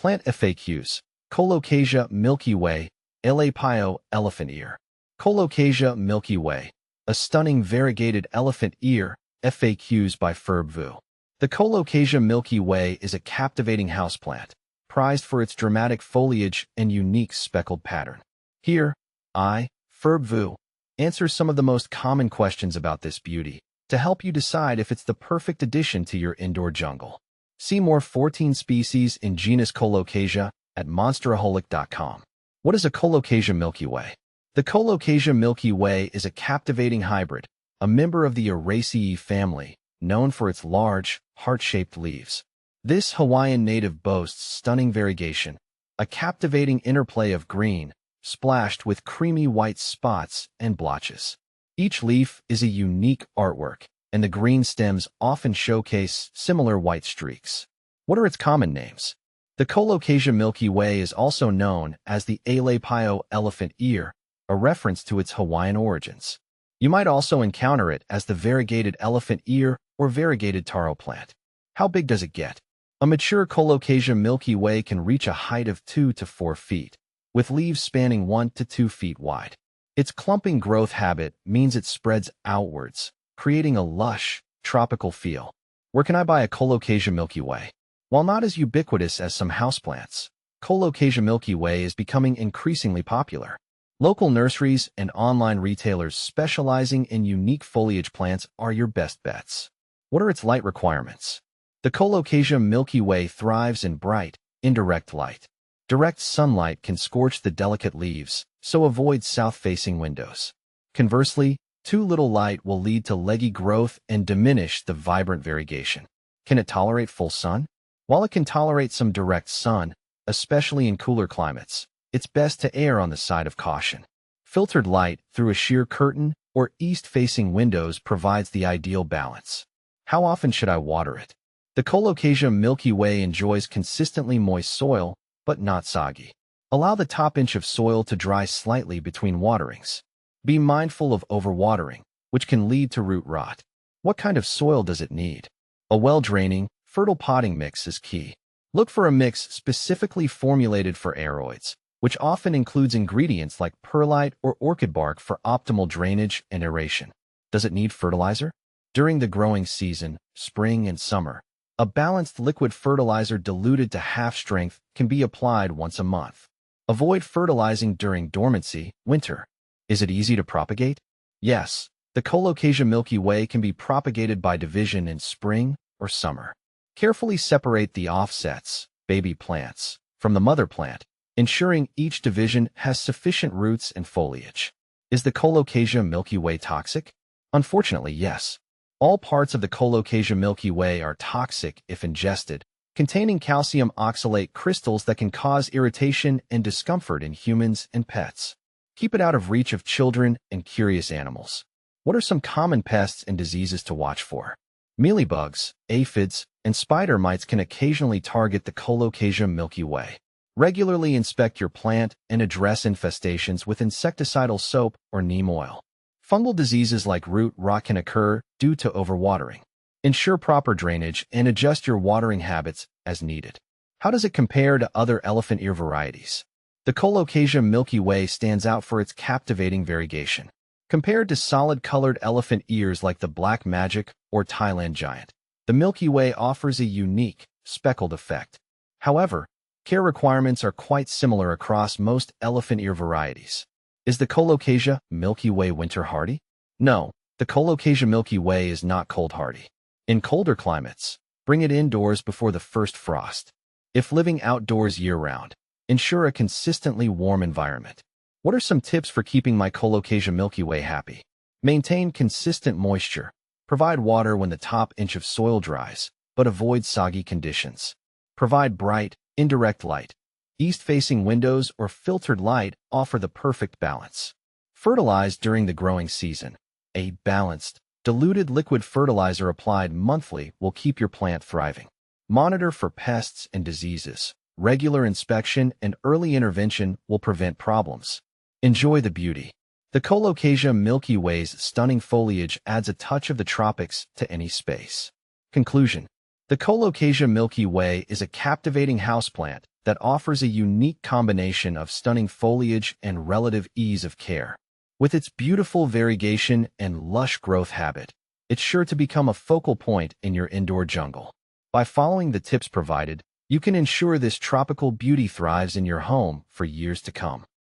Plant FAQs. Colocasia Milky Way, Elapio elephant ear. Colocasia Milky Way, a stunning variegated elephant ear, FAQs by Vu. The Colocasia Milky Way is a captivating houseplant, prized for its dramatic foliage and unique speckled pattern. Here, Vu answers some of the most common questions about this beauty to help you decide if it's the perfect addition to your indoor jungle. See more 14 species in genus Colocasia at monsteraholic.com. What is a Colocasia Milky Way? The Colocasia Milky Way is a captivating hybrid, a member of the Araceae family, known for its large, heart-shaped leaves. This Hawaiian native boasts stunning variegation, a captivating interplay of green, splashed with creamy white spots and blotches. Each leaf is a unique artwork, and the green stems often showcase similar white streaks. What are its common names? The Colocasia Milky Way is also known as the Elapio elephant ear, a reference to its Hawaiian origins. You might also encounter it as the variegated elephant ear or variegated taro plant. How big does it get? A mature Colocasia Milky Way can reach a height of 2 to 4 feet, with leaves spanning 1 to 2 feet wide. Its clumping growth habit means it spreads outwards, creating a lush, tropical feel. Where can I buy a Colocasia Milky Way? While not as ubiquitous as some houseplants, Colocasia Milky Way is becoming increasingly popular. Local nurseries and online retailers specializing in unique foliage plants are your best bets. What are its light requirements? The Colocasia Milky Way thrives in bright, indirect light. Direct sunlight can scorch the delicate leaves, so avoid south-facing windows. Conversely, too little light will lead to leggy growth and diminish the vibrant variegation. Can it tolerate full sun? While it can tolerate some direct sun, especially in cooler climates, it's best to err on the side of caution. Filtered light through a sheer curtain or east-facing windows provides the ideal balance. How often should I water it? The Colocasia Milky Way enjoys consistently moist soil, but not soggy. Allow the top inch of soil to dry slightly between waterings. Be mindful of overwatering, which can lead to root rot. What kind of soil does it need? A well-draining, fertile potting mix is key. Look for a mix specifically formulated for aroids, which often includes ingredients like perlite or orchid bark for optimal drainage and aeration. Does it need fertilizer? During the growing season, spring and summer, a balanced liquid fertilizer diluted to half strength can be applied once a month. Avoid fertilizing during dormancy, winter. Is it easy to propagate? Yes, the Colocasia Milky Way can be propagated by division in spring or summer. Carefully separate the offsets, baby plants, from the mother plant, ensuring each division has sufficient roots and foliage. Is the Colocasia Milky Way toxic? Unfortunately, yes. All parts of the Colocasia Milky Way are toxic if ingested, containing calcium oxalate crystals that can cause irritation and discomfort in humans and pets. Keep it out of reach of children and curious animals. What are some common pests and diseases to watch for? Mealybugs, aphids, and spider mites can occasionally target the Colocasia Milky Way. Regularly inspect your plant and address infestations with insecticidal soap or neem oil. Fungal diseases like root rot can occur due to overwatering. Ensure proper drainage and adjust your watering habits as needed. How does it compare to other elephant ear varieties? The Colocasia Milky Way stands out for its captivating variegation. Compared to solid-colored elephant ears like the Black Magic or Thailand Giant, the Milky Way offers a unique, speckled effect. However, care requirements are quite similar across most elephant ear varieties. Is the Colocasia Milky Way winter hardy? No, the Colocasia Milky Way is not cold hardy. In colder climates, bring it indoors before the first frost. If living outdoors year-round, ensure a consistently warm environment. What are some tips for keeping my Colocasia Milky Way happy? Maintain consistent moisture. Provide water when the top inch of soil dries, but avoid soggy conditions. Provide bright, indirect light. East-facing windows or filtered light offer the perfect balance. Fertilize during the growing season. A balanced, diluted liquid fertilizer applied monthly will keep your plant thriving. Monitor for pests and diseases. Regular inspection and early intervention will prevent problems. Enjoy the beauty. The Colocasia Milky Way's stunning foliage adds a touch of the tropics to any space. Conclusion. The Colocasia Milky Way is a captivating houseplant that offers a unique combination of stunning foliage and relative ease of care. With its beautiful variegation and lush growth habit, it's sure to become a focal point in your indoor jungle. By following the tips provided, you can ensure this tropical beauty thrives in your home for years to come.